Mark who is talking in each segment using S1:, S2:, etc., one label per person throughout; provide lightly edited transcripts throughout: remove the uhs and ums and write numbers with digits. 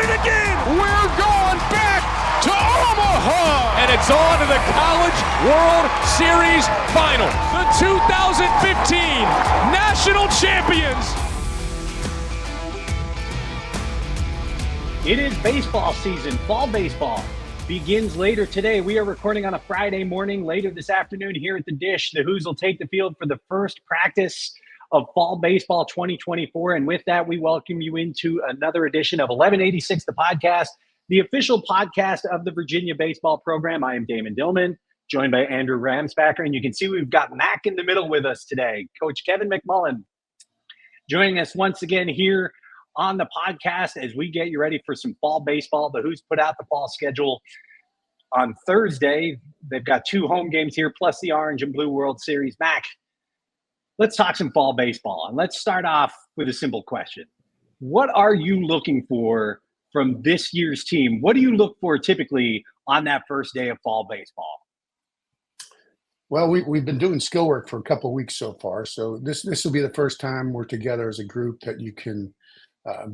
S1: it again. We're going back to Omaha. And it's on to the College World Series Final. The 2015 National Champions.
S2: It is baseball season. Fall baseball begins later today. We are recording on a Friday morning. Later this afternoon here at the Dish, the Who's will take the field for the first practice of Fall Baseball 2024. And with that, we welcome you into another edition of 1186, the podcast, the official podcast of the Virginia baseball program. I am Damon Dillman, joined by Andrew Ramsbacker. And you can see we've got Mac in the middle with us today. Coach Kevin McMullan joining us once again here on the podcast as we get you ready for some fall baseball. The Who's put out the fall schedule on Thursday. They've got 2 home games here, plus the Orange and Blue World Series. Mac, let's talk some fall baseball. And let's start off with a simple question. What are you looking for from this year's team? What do you look for typically on that first day of fall baseball?
S3: Well, we've been doing skill work for a couple of weeks so far. So this will be the first time we're together as a group that you can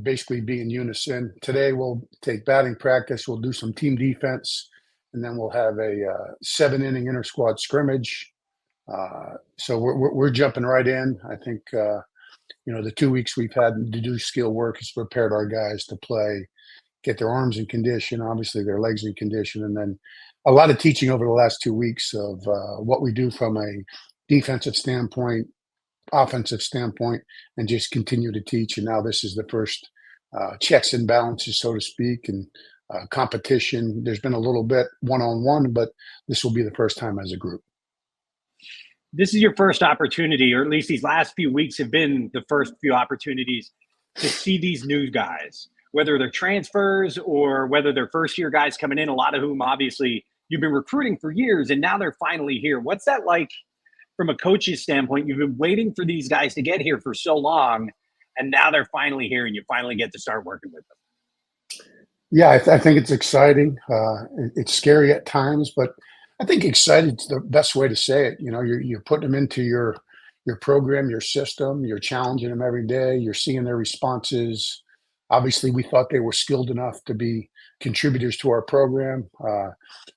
S3: basically be in unison. Today we'll take batting practice, we'll do some team defense, and then we'll have a 7-inning inter-squad scrimmage. So we're jumping right in. I think the 2 weeks we've had to do skill work has prepared our guys to play, get their arms in condition, obviously their legs in condition, and then a lot of teaching over the last 2 weeks of what we do from a defensive standpoint, offensive standpoint, and just continue to teach. And now this is the first checks and balances, so to speak, and competition. There's been a little bit one-on-one, but this will be the first time as a group.
S2: This is your first opportunity, or at least these last few weeks have been the first few opportunities to see these new guys, whether they're transfers or whether they're first-year guys coming in, a lot of whom obviously you've been recruiting for years, and now they're finally here. What's that like from a coach's standpoint? You've been waiting for these guys to get here for so long, and now they're finally here, and you finally get to start working with them.
S3: Yeah, I think it's exciting. It's scary at times, but I think excited is the best way to say it. You know, you're putting them into your program, your system. You're challenging them every day. You're seeing their responses. Obviously, we thought they were skilled enough to be contributors to our program.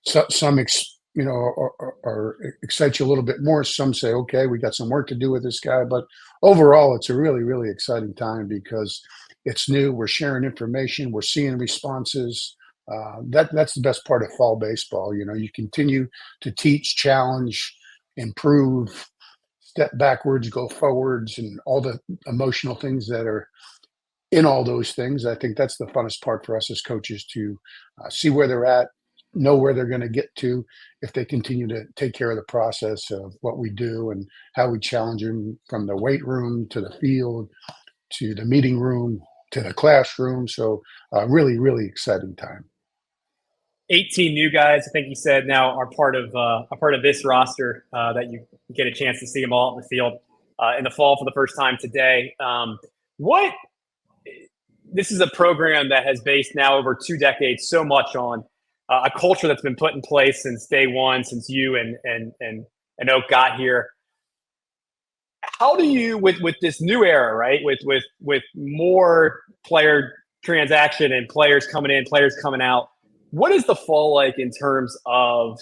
S3: Some excite you a little bit more. Some say, okay, we got some work to do with this guy. But overall, it's a really, really exciting time because it's new. We're sharing information. We're seeing responses. That's the best part of fall baseball. You know, you continue to teach, challenge, improve, step backwards, go forwards, and all the emotional things that are in all those things. I think that's the funnest part for us as coaches to see where they're at, know where they're going to get to if they continue to take care of the process of what we do and how we challenge them from the weight room to the field to the meeting room to the classroom. So really, really exciting time.
S4: 18 new guys, I think you said, now are part of this roster that you get a chance to see them all in the field in the fall for the first time today. This is a program that has based now over 2 decades so much on a culture that's been put in place since day one, since you and Oak got here. How do you, with this new era, right, with more player transaction and players coming in, players coming out, what is the fall like in terms of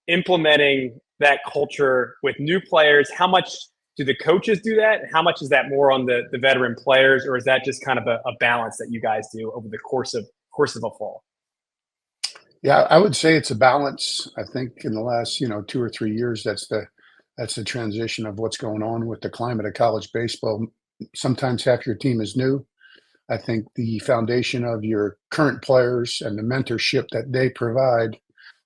S4: implementing that culture with new players? How much do the coaches do that? How much is that more on the veteran players, or is that just kind of a balance that you guys do over the course of a fall?
S3: Yeah, I would say it's a balance. I think in the last 2 or 3 years, that's the transition of what's going on with the climate of college baseball. Sometimes half your team is new. I think the foundation of your current players and the mentorship that they provide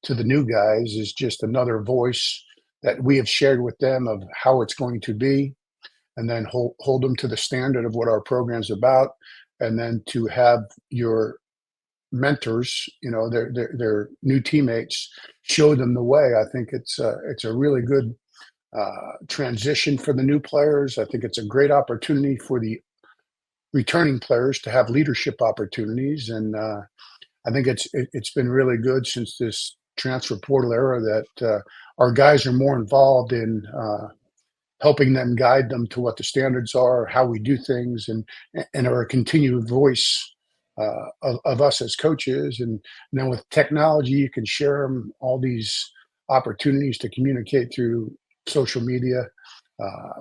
S3: to the new guys is just another voice that we have shared with them of how it's going to be, and then hold them to the standard of what our program's about. And then to have your mentors, their new teammates, show them the way. I think it's a really good transition for the new players. I think it's a great opportunity for the returning players to have leadership opportunities. And I think it's been really good since this transfer portal era that our guys are more involved in helping them, guide them to what the standards are, how we do things, and are a continued voice of us as coaches. And now with technology, you can share them all these opportunities to communicate through social media,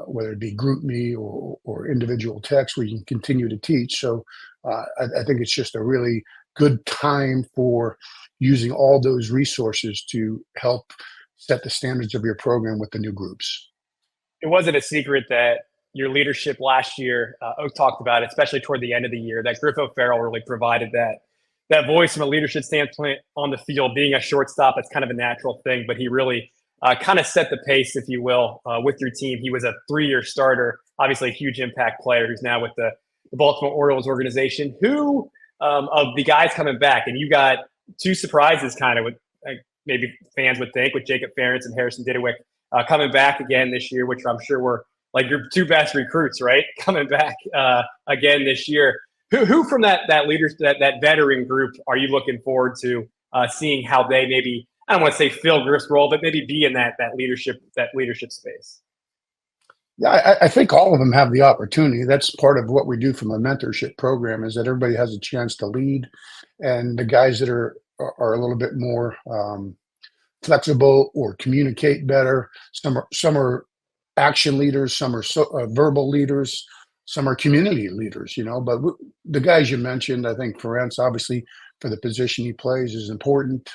S3: whether it be group me or individual text, where you can continue to teach. So I think it's just a really good time for using all those resources to help set the standards of your program with the new groups.
S4: It wasn't a secret that your leadership last year, Oak talked about it, especially toward the end of the year, that Griff O'Farrell really provided that voice from a leadership standpoint on the field. Being a shortstop, it's kind of a natural thing, but he really kind of set the pace, if you will, with your team. He was a 3-year starter, obviously a huge impact player who's now with the Baltimore Orioles organization. Who of the guys coming back, and you got two surprises kind of with maybe fans would think, with Jacob Ferentz and Harrison Didewick coming back again this year, which I'm sure were like your two best recruits, right? Coming back again this year. Who from that veteran group are you looking forward to seeing how they maybe, I don't want to say fill Griff's role, but maybe be in that leadership space?
S3: Yeah, I think all of them have the opportunity. That's part of what we do from a mentorship program, is that everybody has a chance to lead, and the guys that are a little bit more flexible or communicate better. Some are action leaders, some are verbal leaders, some are community leaders. But the guys you mentioned, I think Ferentz, obviously, for the position he plays, is important.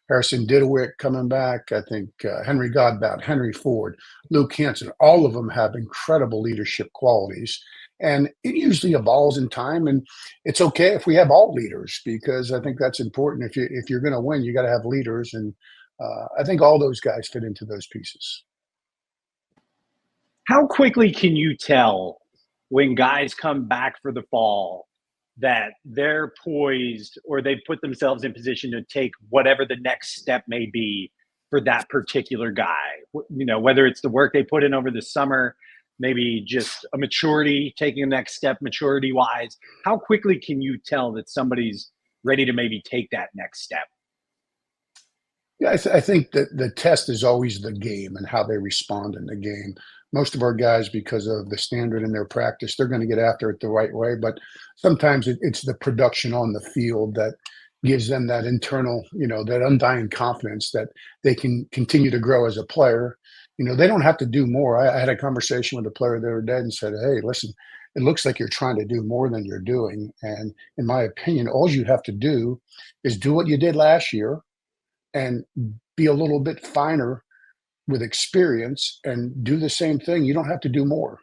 S3: Harrison Didewick coming back. I think Henry Godbout, Henry Ford, Luke Hansen, all of them have incredible leadership qualities. And it usually evolves in time, and it's okay if we have all leaders, because I think that's important. If you're going to win, you got to have leaders, and I think all those guys fit into those pieces.
S2: How quickly can you tell when guys come back for the fall that they're poised, or they put themselves in position to take whatever the next step may be for that particular guy? Whether it's the work they put in over the summer, maybe just a maturity, taking the next step maturity wise. How quickly can you tell that somebody's ready to maybe take that next step?
S3: Yeah, I think that the test is always the game and how they respond in the game. Most of our guys, because of the standard in their practice, they're going to get after it the right way. But sometimes it's the production on the field that gives them that internal, that undying confidence that they can continue to grow as a player. They don't have to do more. I had a conversation with a player the other day and said, "Hey, listen, it looks like you're trying to do more than you're doing. And in my opinion, all you have to do is do what you did last year and be a little bit finer with experience and do the same thing. You don't have to do more."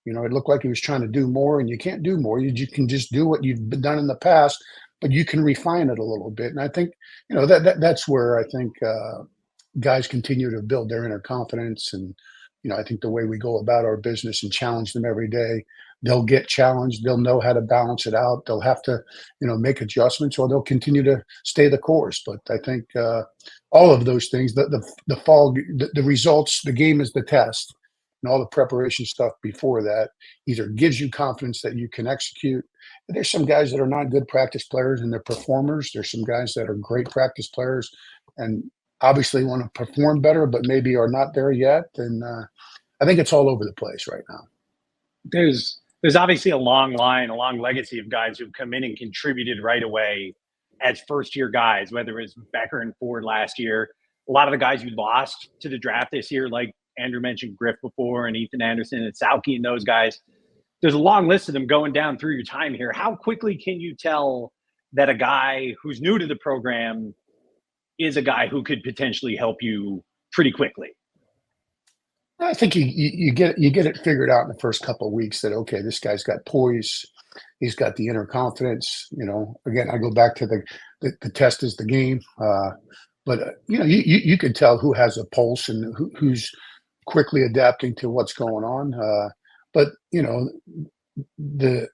S3: It looked like he was trying to do more, and you can't do more. You can just do what you've done in the past, but you can refine it a little bit. And I think, that's where I think guys continue to build their inner confidence. And, I think the way we go about our business and challenge them every day, they'll get challenged. They'll know how to balance it out. They'll have to, make adjustments, or they'll continue to stay the course. But I think all of those things, the fall, the results, the game is the test, and all the preparation stuff before that either gives you confidence that you can execute. And there's some guys that are not good practice players and they're performers. There's some guys that are great practice players and obviously want to perform better, but maybe are not there yet. And I think it's all over the place right now.
S2: There's obviously a long legacy of guys who've come in and contributed right away as first-year guys, whether it's Becker and Ford last year. A lot of the guys you lost to the draft this year, like Andrew mentioned Griff before, and Ethan Anderson and Sauke and those guys. There's a long list of them going down through your time here. How quickly can you tell that a guy who's new to the program is a guy who could potentially help you pretty quickly?
S3: I think you get it figured out in the first couple of weeks that, okay, this guy's got poise, he's got the inner confidence. Again, I go back to the test is the game, but you can tell who has a pulse and who's quickly adapting to what's going on. But the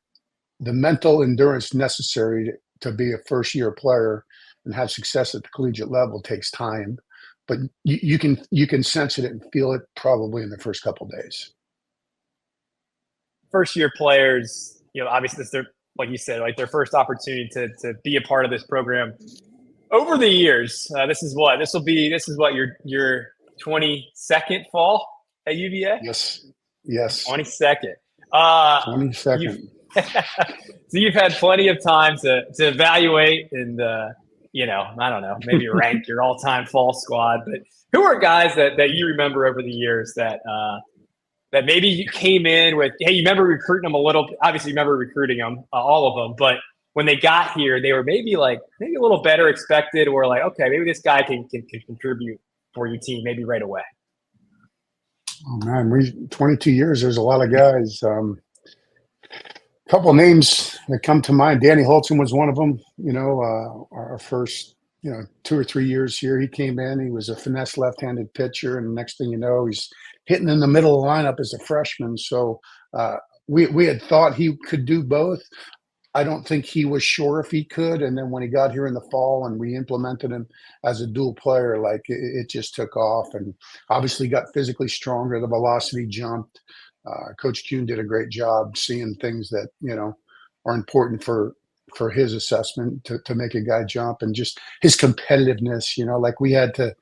S3: mental endurance necessary to be a first-year player and have success at the collegiate level takes time. But you can sense it and feel it probably in the first couple of days.
S4: First-year players, obviously this is their, like you said, like their first opportunity to be a part of this program. Over the years, this is what your 22nd fall at UVA?
S3: Yes.
S4: 22nd.
S3: 22nd.
S4: So So you've had plenty of time to evaluate and, I don't know, maybe rank your all-time fall squad. But who are guys that you remember over the years that maybe you came in with, hey, you remember recruiting them a little, obviously you remember recruiting them, all of them, but when they got here, they were maybe a little better expected, or like, okay, maybe this guy can contribute for your team maybe right away.
S3: Oh man, 22 years. There's a lot of guys. Couple names that come to mind. Danny Holton was one of them. Our first 2 or 3 years here, he came in. He was a finesse left-handed pitcher, and next thing you know, he's hitting in the middle of the lineup as a freshman. So we had thought he could do both. I don't think he was sure if he could. And then when he got here in the fall and we implemented him as a dual player, it just took off, and obviously got physically stronger. The velocity jumped. Coach Kuhn did a great job seeing things that, are important for his assessment to make a guy jump, and just his competitiveness, we had to,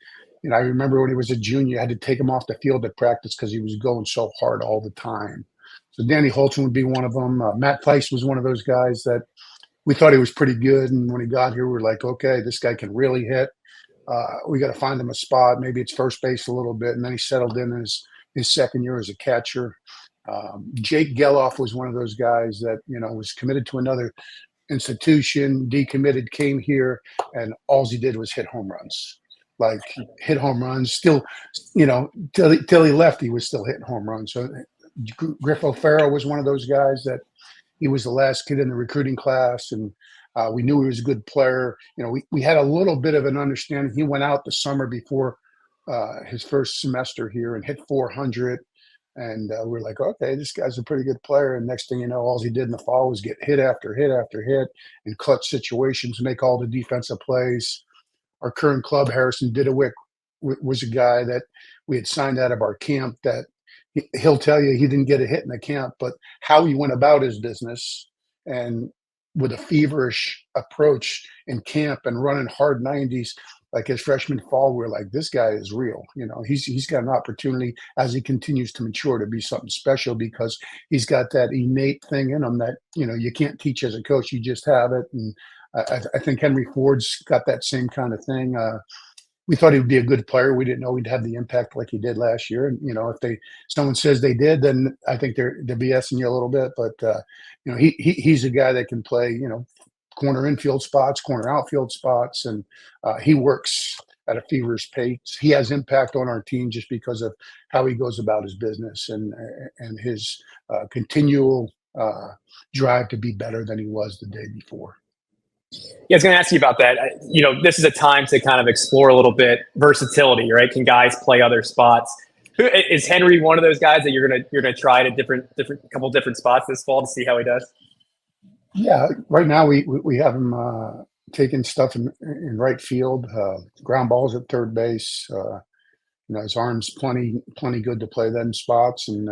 S3: I remember when he was a junior, I had to take him off the field at practice because he was going so hard all the time. So Danny Holton would be one of them. Matt Price was one of those guys that we thought he was pretty good. And when he got here, we were like, okay, this guy can really hit. We got to find him a spot. Maybe it's first base a little bit. And then he settled in his second year as a catcher. Jake Geloff was one of those guys that, was committed to another institution, decommitted, came here, and all he did was hit home runs. Hit home runs. Still, till he left, he was still hitting home runs. So Griff O'Farrell was one of those guys that he was the last kid in the recruiting class, and we knew he was a good player. We had a little bit of an understanding. He went out the summer before his first semester here and hit 400. And we're like, okay, this guy's a pretty good player. And next thing you know, all he did in the fall was get hit after hit after hit in clutch situations, make all the defensive plays. Our current club, Harrison Didewick, was a guy that we had signed out of our camp that he'll tell you he didn't get a hit in the camp, but how he went about his business and with a feverish approach in camp and running hard 90s, like his freshman fall, we're like, this guy is real. He's got an opportunity as he continues to mature to be something special, because he's got that innate thing in him that, you can't teach as a coach. You just have it. And I think Henry Ford's got that same kind of thing. We thought he would be a good player. We didn't know he'd have the impact like he did last year. And, if someone says they did, then I think they're BSing you a little bit. But, he's a guy that can play, corner infield spots, corner outfield spots. And he works at a feverish pace. He has impact on our team just because of how he goes about his business and his continual drive to be better than he was the day before.
S4: Yeah, I was going to ask you about that. This is a time to kind of explore a little bit versatility, right? Can guys play other spots? Is Henry one of those guys that you're gonna try at a couple different spots this fall to see how he does?
S3: Yeah, right now we have him taking stuff in right field, ground balls at third base. His arm's plenty good to play them spots, and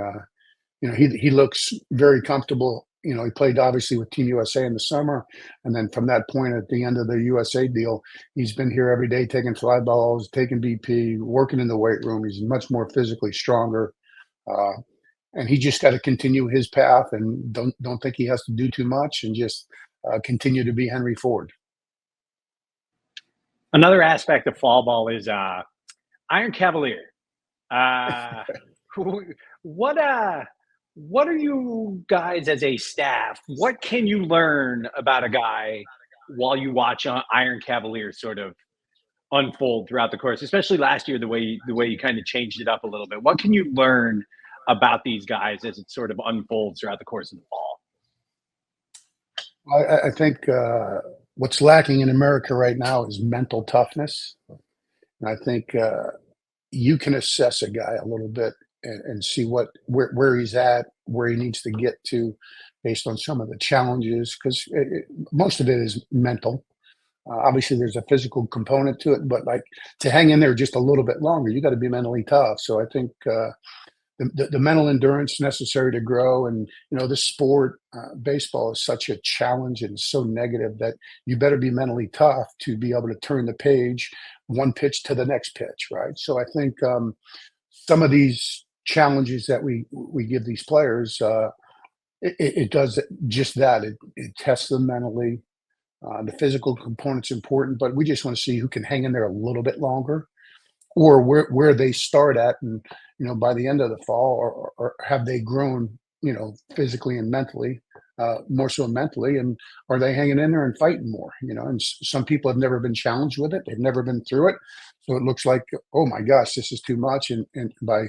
S3: he looks very comfortable. He played obviously with Team USA in the summer, and then from that point at the end of the USA deal, he's been here every day taking fly balls, taking BP, working in the weight room. He's much more physically stronger, and he just got to continue his path and don't think he has to do too much, and just continue to be Henry Ford.
S2: Another aspect of fall ball is Iron Cavalier. What are you guys as a staff? What can you learn about a guy while you watch Iron Cavalier sort of unfold throughout the course, especially last year, the way you kind of changed it up a little bit? What can you learn about these guys as it sort of unfolds throughout the course of the fall?
S3: I think what's lacking in America right now is mental toughness. And I think you can assess a guy a little bit and see where he's at, where he needs to get to based on some of the challenges, because most of it is mental. Obviously, there's a physical component to it, but to hang in there just a little bit longer, you got to be mentally tough. So I think the mental endurance necessary to grow, and this sport, baseball, is such a challenge and so negative that you better be mentally tough to be able to turn the page one pitch to the next pitch, right? So I think some of these challenges that we give these players, it does just that. it tests them mentally. The physical component's important, but we just want to see who can hang in there a little bit longer, or where they start at, and by the end of the fall, or have they grown, physically and mentally, more so mentally, and are they hanging in there and fighting more? And some people have never been challenged with it; they've never been through it, so it looks like, oh my gosh, this is too much. And by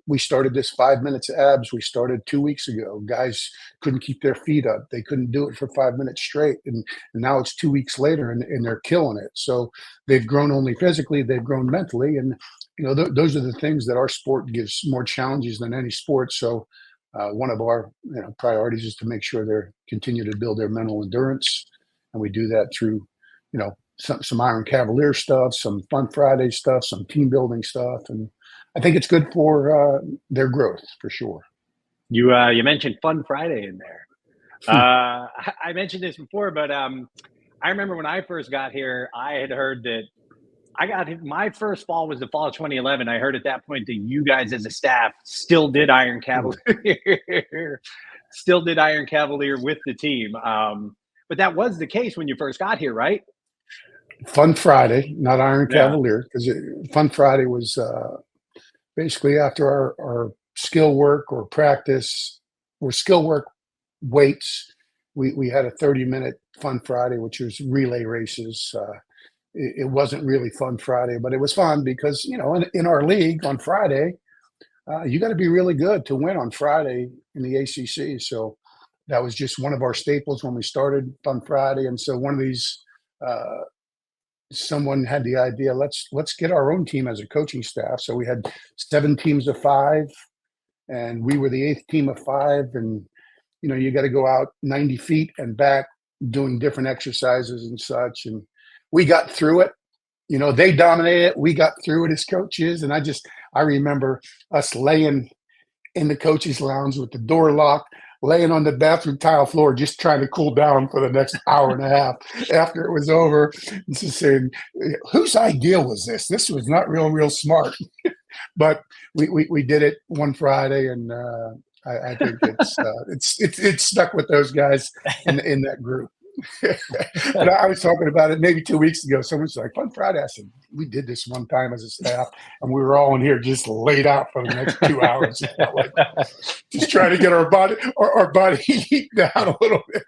S3: we started this 5 minutes of abs. We started 2 weeks ago. Guys couldn't keep their feet up; they couldn't do it for 5 minutes straight, and now it's 2 weeks later, and they're killing it. So they've grown only physically; they've grown mentally, and those are the things that our sport gives more challenges than any sport. So one of our priorities is to make sure they continue to build their mental endurance, and we do that through some Iron Cavalier stuff, some Fun Friday stuff, some team building stuff, and I think it's good for their growth for sure.
S2: You mentioned Fun Friday in there. I mentioned this before, but I remember when I first got here, I had heard that my first fall was the fall of 2011. I heard at that point that you guys as a staff still did Iron Cavalier, with the team. But that was the case when you first got here, right?
S3: Fun Friday, not Iron Cavalier, because Fun Friday was basically after our skill work or practice or skill work weights. We had a 30-minute Fun Friday, which was relay races. It wasn't really Fun Friday, but it was fun because, in our league on Friday, you got to be really good to win on Friday in the ACC. So that was just one of our staples when we started Fun Friday. And so one of these, someone had the idea, let's get our own team as a coaching staff. So we had 7 teams of 5, and we were the 8th team of 5. And, you got to go out 90 feet and back doing different exercises and such. And we got through it. They dominated it. We got through it as coaches. And I remember us laying in the coaches' lounge with the door locked, laying on the bathroom tile floor, just trying to cool down for the next hour and a half after it was over. And just saying, whose idea was this? This was not real smart. But we did it one Friday, and I think it's stuck with those guys in that group. But I was talking about it maybe 2 weeks ago. Someone's like, Fun Friday. I said, we did this one time as a staff, and we were all in here just laid out for the next 2 hours. Like, just trying to get our body heat down a little bit.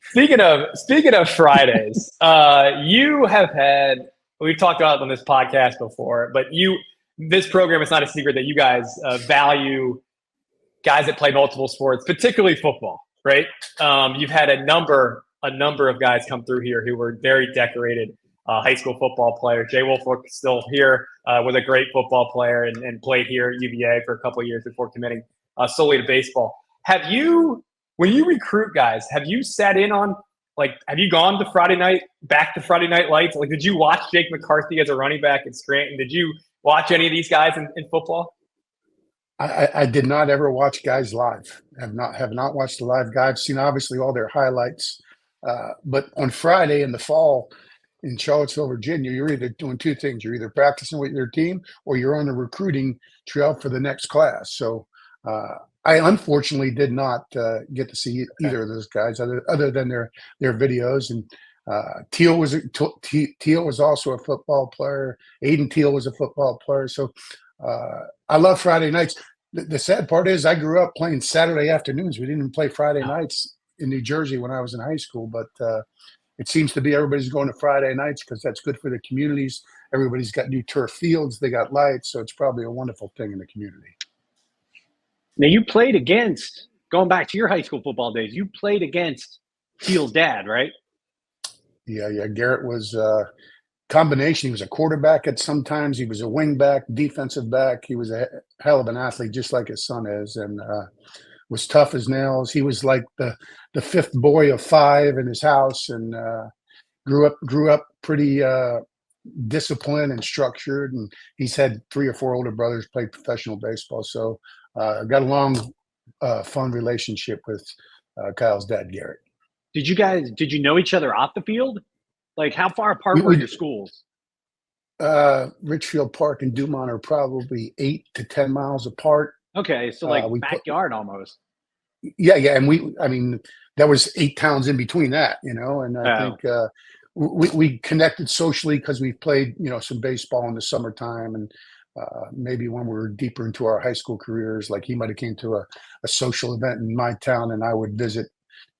S4: Speaking of Fridays, you have had, we've talked about it on this podcast before, but this program, it's not a secret that you guys value guys that play multiple sports, particularly football. Right. You've had a number of guys come through here who were very decorated high school football players. Jay Wolfolk still here, was a great football player and played here at UVA for a couple of years before committing solely to baseball. When you recruit guys, have you sat in on, have you gone to back to Friday Night Lights? Did you watch Jake McCarthy as a running back at Scranton? Did you watch any of these guys in football?
S3: I did not ever watch guys live. Have not watched the live guys. I've seen obviously all their highlights. But on Friday in the fall in Charlottesville, Virginia, you're either doing 2 things. You're either practicing with your team or you're on the recruiting trail for the next class. So I unfortunately did not get to see either of those guys other than their videos. And Teal was also a football player. Aiden Teal was a football player. So I love Friday nights. The sad part is I grew up playing Saturday afternoons. We didn't even play Friday nights in New Jersey when I was in high school, but it seems to be everybody's going to Friday nights because that's good for the communities. Everybody's got new turf fields. They got lights. So it's probably a wonderful thing in the community.
S2: Now, you played against, going back to your high school football days, you played against Teal's dad, right?
S3: Yeah. Garrett was combination. He was a quarterback at sometimes. He was a wing back, defensive back. He was a hell of an athlete, just like his son is, and was tough as nails. He was like the 5th boy of 5 in his house, and grew up pretty disciplined and structured. And he's had 3 or 4 older brothers play professional baseball. So got a long, fun relationship with Kyle's dad, Garrett.
S2: Did you know each other off the field? How far apart were your schools?
S3: Richfield Park and Dumont are probably 8 to 10 miles apart.
S2: Okay, so backyard almost.
S3: Yeah, yeah, and I mean, that was 8 towns in between that, and I
S2: Oh,
S3: think we connected socially because we played, some baseball in the summertime, and maybe when we were deeper into our high school careers, like he might have came to a social event in my town, and I would visit,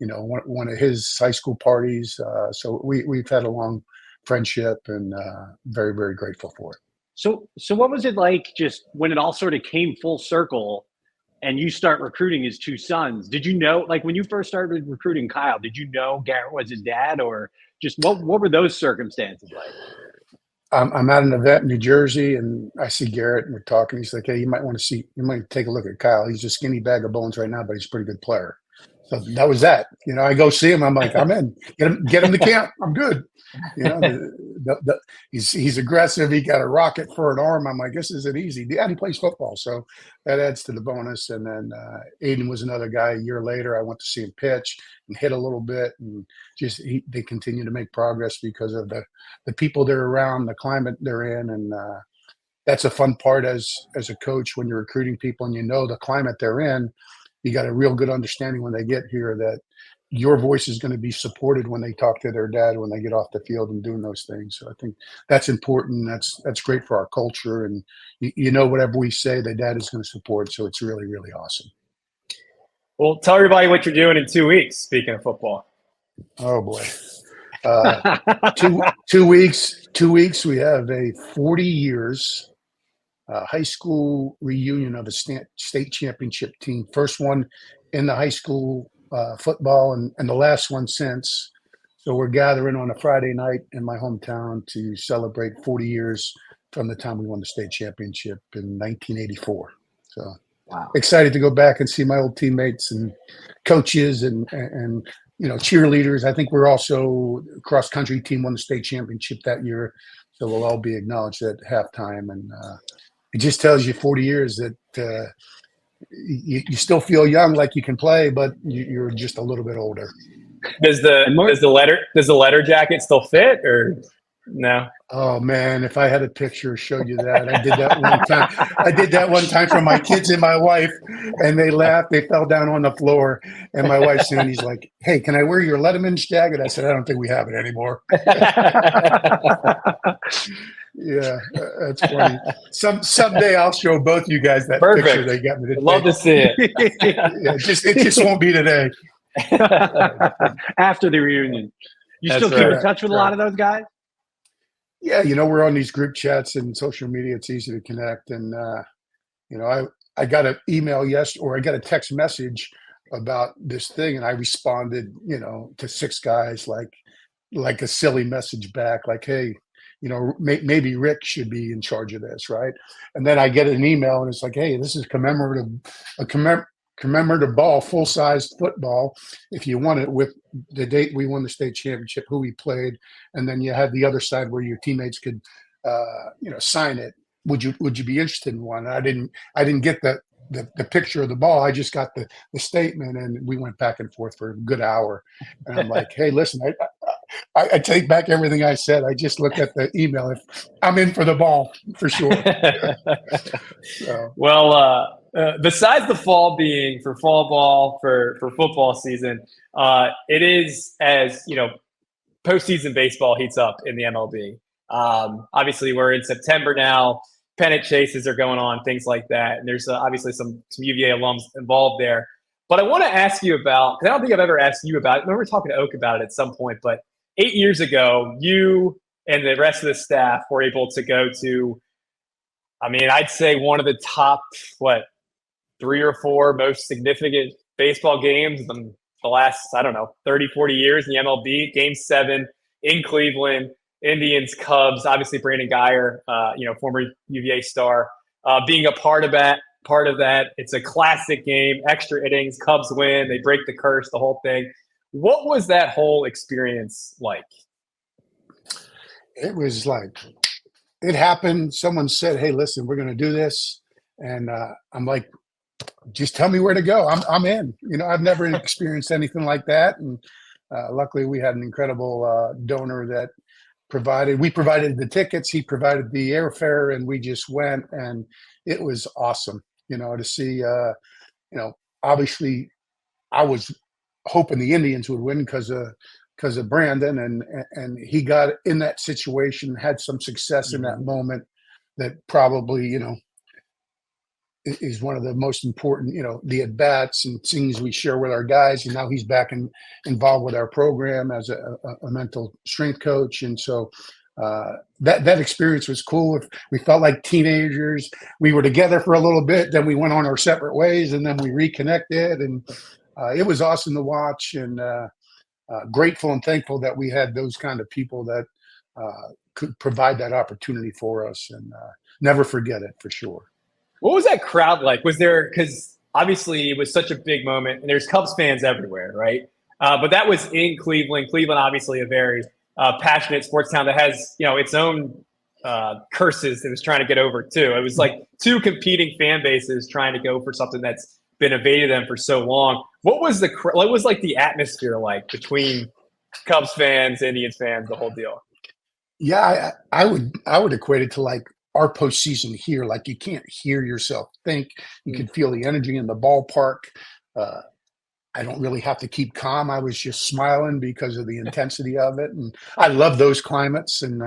S3: one of his high school parties. So we've had a long friendship, and very, very grateful for it.
S2: so what was it like just when it all sort of came full circle and you start recruiting his two sons? Did you know, like when you first started recruiting Kyle, did you know Garrett was his dad, or just what were those circumstances like?
S3: I'm at an event in New Jersey, and I see Garrett, and we're talking. He's like, "Hey, you might take a look at Kyle. He's a skinny bag of bones right now, but he's a pretty good player." So that was that. I go see him. I'm like, I'm in. Get him to camp. I'm good. You know, he's aggressive. He got a rocket for an arm. I'm like, this isn't easy. And he plays football, so that adds to the bonus. And then Aiden was another guy. A year later, I went to see him pitch and hit a little bit, and they continue to make progress because of the people they're around, the climate they're in, and that's a fun part as a coach when you're recruiting people and the climate they're in. You got a real good understanding when they get here that your voice is going to be supported when they talk to their dad when they get off the field and doing those things. So I think that's important. That's great for our culture, and whatever we say, the dad is going to support. So it's really, really awesome.
S4: Well, tell everybody what you're doing in 2 weeks. Speaking of football.
S3: Oh boy. 2 weeks. 2 weeks. We have a 40 years high school reunion of a state championship team. First one in the high school football, and the last one since. So we're gathering on a Friday night in my hometown to celebrate 40 years from the time we won the state championship in 1984. So
S2: Wow.
S3: excited to go back and see my old teammates and coaches and cheerleaders. I think we're also cross country team won the state championship that year, so we'll all be acknowledged at halftime. And it just tells you 40 years that you still feel young, like you can play, but you're just a little bit older.
S4: Does the letter jacket still fit, or no?
S3: Oh man, if I had a picture, show you that. I did that one time. I did that one time for my kids and my wife, and they laughed. They fell down on the floor, and my wife Sandy's like, "Hey, can I wear your Letterman's jacket?" I said, "I don't think we have it anymore." Yeah, that's funny. Someday I'll show both you guys that
S4: Perfect.
S3: picture they got me.
S4: I'd love to see it.
S3: Yeah, it just won't be today.
S2: After the reunion, you
S4: That's
S2: still keep
S4: right.
S2: in touch with a lot of those guys?
S3: Yeah, we're on these group chats and social media. It's easy to connect. And, I got an email or I got a text message about this thing. And I responded, to 6 guys, like a silly message back, like, hey, maybe Rick should be in charge of this. Right. And then I get an email and it's like, hey, this is a commemorative ball, full-sized football, if you want it, with the date we won the state championship, who we played, and then you had the other side where your teammates could, sign it. Would you be interested in one? And I didn't get the picture of the ball. I just got the statement, and we went back and forth for a good hour. And I'm like, hey, listen, I take back everything I said. I just looked at the email. If I'm in for the ball, for sure. So.
S4: Well, besides the fall being for fall ball for football season, it is, as postseason baseball heats up in the MLB. Obviously, we're in September now. Pennant chases are going on, things like that, and there's obviously some UVA alums involved there. But I want to ask you about, because I don't think I've ever asked you about it. I remember talking to Oak about it at some point, but 8 years ago, you and the rest of the staff were able to go to, I'd say one of the top, 3 or 4 most significant baseball games in the last, 30, 40 years in the MLB. Game 7 in Cleveland, Indians, Cubs, obviously Brandon Guyer, former UVA star, being a part of that. It's a classic game, extra innings, Cubs win, they break the curse, the whole thing. What was that whole experience like?
S3: It was like, it happened. Someone said, hey, listen, we're going to do this. And I'm like, just tell me where to go. I'm in. I've never experienced anything like that. And luckily we had an incredible donor that we provided the tickets, he provided the airfare, and we just went, and it was awesome, to see, obviously I was hoping the Indians would win because of Brandon, and he got in that situation, had some success in that moment that probably, is one of the most important, the at bats and things we share with our guys. And now he's back involved with our program as a mental strength coach. And so that experience was cool. We felt like teenagers. We were together for a little bit, then we went on our separate ways, and then we reconnected. And it was awesome to watch, and grateful and thankful that we had those kind of people that could provide that opportunity for us, and never forget it, for sure.
S4: What was that crowd like? Was there, because obviously it was such a big moment, and there's Cubs fans everywhere, right? But that was in Cleveland. Cleveland, obviously a very passionate sports town that has, its own curses that it was trying to get over too. It was like two competing fan bases trying to go for something that's been evaded them for so long. What was the atmosphere like between Cubs fans, Indians fans, the whole deal?
S3: Yeah, I would equate it to like our postseason here. Like, you can't hear yourself think. You can feel the energy in the ballpark. I don't really have to keep calm. I was just smiling because of the intensity of it, and I love those climates. And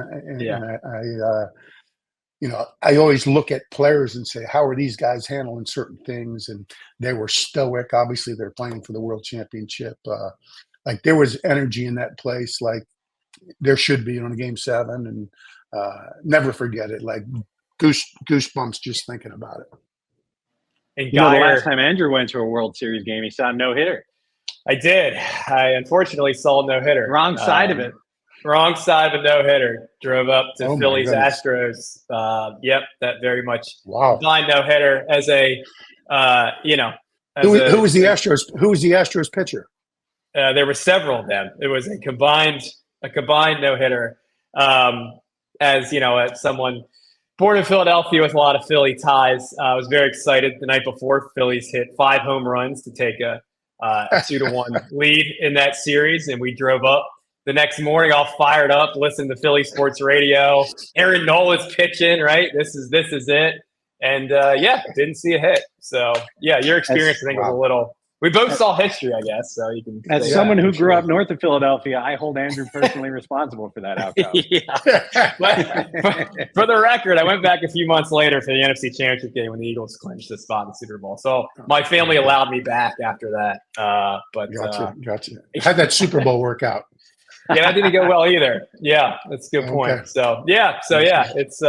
S3: I always look at players and say, how are these guys handling certain things? And they were stoic. Obviously, they're playing for the World Championship. Like, there was energy in that place, like there should be on Game 7, and never forget it. Like, goosebumps just thinking about it.
S4: And
S2: the last time Andrew went to a World Series game, he saw a no-hitter.
S4: I did. I unfortunately saw a no-hitter.
S2: Wrong side of it.
S4: Wrong side of a no-hitter. Drove up to Phillies Astros. Yep, that very much blind no-hitter as a,
S3: who was the Astros? Who was the Astros pitcher?
S4: There were several of them. It was a combined no-hitter. As someone born in Philadelphia with a lot of Philly ties, I was very excited the night before. Phillies hit 5 home runs to take a 2-1 lead in that series, and we drove up the next morning all fired up, listened to Philly sports radio. Aaron Nola's pitching, right? This is it. And didn't see a hit. So your experience, I think, was a little. We both saw history, I guess. So you can.
S2: As someone who grew up north of Philadelphia, I hold Andrew personally responsible for that outcome.
S4: But for the record, I went back a few months later for the NFC Championship game when the Eagles clinched the spot in the Super Bowl. So my family allowed me back after that.
S3: Gotcha. How'd that Super Bowl work out?
S4: Yeah, that didn't go well either. Yeah, that's a good point. Okay. So it's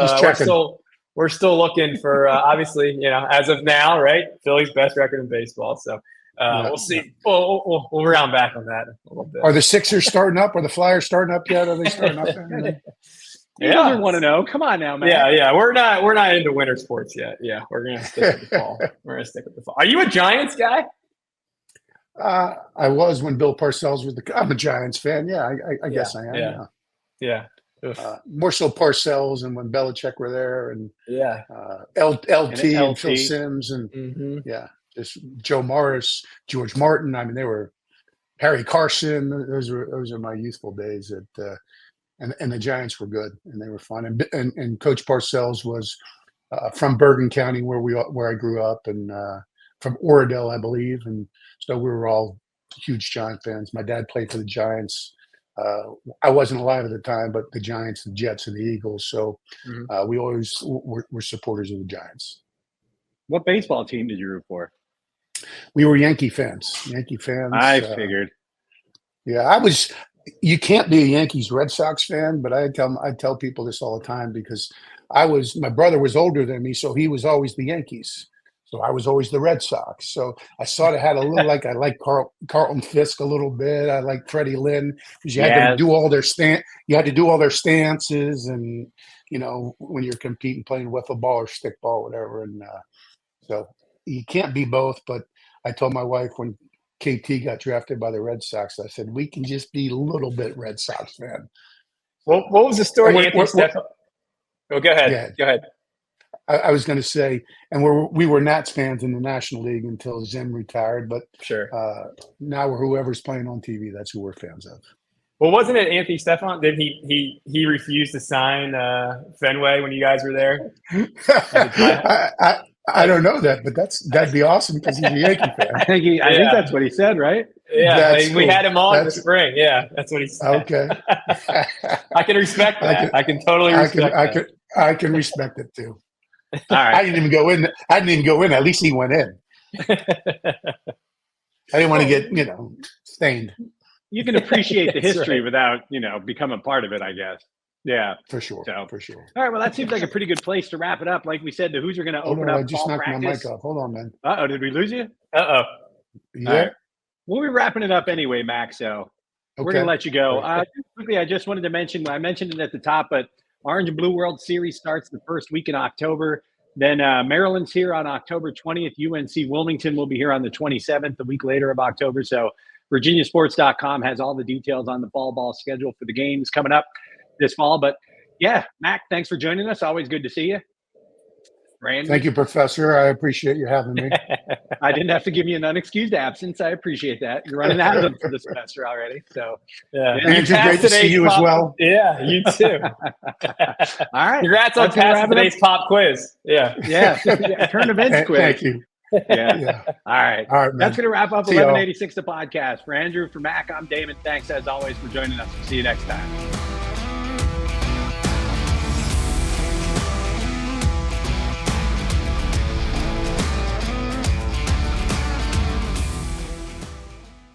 S4: we're still looking for obviously, as of now, right? Philly's best record in baseball. So we'll see. We'll round back on that a little bit.
S3: Are the Sixers starting up? Are the Flyers starting up yet? Are they starting up?
S2: You guys want to know? Come on now, man.
S4: Yeah. We're not into winter sports yet. Yeah, we're gonna stick with the fall. Are you a Giants guy?
S3: I was when Bill Parcells was I'm a Giants fan. Yeah, I guess I am.
S4: Yeah.
S3: More so Parcells, and when Belichick were there, and LT and Phil Simms, and just Joe Morris, George Martin. I mean, they were Harry Carson. Those are my youthful days. And the Giants were good, and they were fun. And Coach Parcells was from Bergen County, where I grew up, and from Oradell, I believe, and so we were all huge Giant fans. My dad played for the Giants. I wasn't alive at the time, but the Giants, the Jets, and the Eagles. So we always were supporters of the Giants.
S2: What baseball team did you root for?
S3: We were Yankee fans.
S2: I figured.
S3: Yeah, you can't be a Yankees Red Sox fan, but I tell people this all the time, because my brother was older than me, so he was always the Yankees. So I was always the Red Sox. So I sort of had a little I like Carlton Fisk a little bit. I like Freddie Lynn, because you had to do all their stances, and when you're competing, playing wiffle ball or stick ball, whatever. And so you can't be both. But I told my wife when KT got drafted by the Red Sox, I said, we can just be a little bit Red Sox fan.
S4: What was the story? Go ahead.
S3: Yeah.
S4: Go ahead.
S3: I was going to say, and we were Nats fans in the National League until Zim retired, but
S4: sure.
S3: Now we're whoever's playing on TV. That's who we're fans of.
S4: Well, wasn't it Anthony Stefan? Did he refused to sign Fenway when you guys were there?
S3: I don't know that, but that'd be awesome because he's a Yankee fan.
S2: I think that's what he said, right?
S4: Yeah,
S3: That's
S4: we
S3: cool.
S4: had him on in the spring. Yeah, that's what he said.
S3: Okay.
S4: I can respect that. I can totally respect that.
S3: I can respect it too.
S2: All right.
S3: I didn't even go in. At least he went in. I didn't want to get, stained.
S2: You can appreciate the history
S4: right.
S2: without, becoming part of it, I guess. Yeah.
S3: For sure.
S2: So,
S3: for sure.
S2: All right. Well, that seems like a pretty good place to wrap it up. Like we said, the Who's are going to open up.
S3: I just
S2: fall
S3: knocked my
S2: practice.
S3: mic off. Hold on, man.
S2: Uh-oh. Did we lose you?
S4: Uh-oh.
S3: Yeah.
S2: All right. We'll be wrapping it up anyway, Max. So we're going to let you go. Quickly, I just wanted to mention, I mentioned it at the top, but Orange and Blue World Series starts the first week in October. Then Maryland's here on October 20th. UNC Wilmington will be here on the 27th, the week later of October. So VirginiaSports.com has all the details on the fall ball schedule for the games coming up this fall. But yeah, Mac, thanks for joining us. Always good to see you. Randy.
S3: Thank you, Professor. I appreciate you having me.
S2: I didn't have to give you an unexcused absence. I appreciate that. You're running out of them for the semester already. So,
S3: Andrew, great to see you as well.
S4: Yeah, you too.
S2: All right.
S4: Congrats on passing today's pop quiz. Yeah.
S2: Current events quiz.
S3: Thank you.
S2: Yeah. All right.
S3: All right, man.
S2: That's going to wrap up
S3: See y'all.
S2: 1186, the podcast. For Andrew, for Mac, I'm Damon. Thanks, as always, for joining us. See you next time.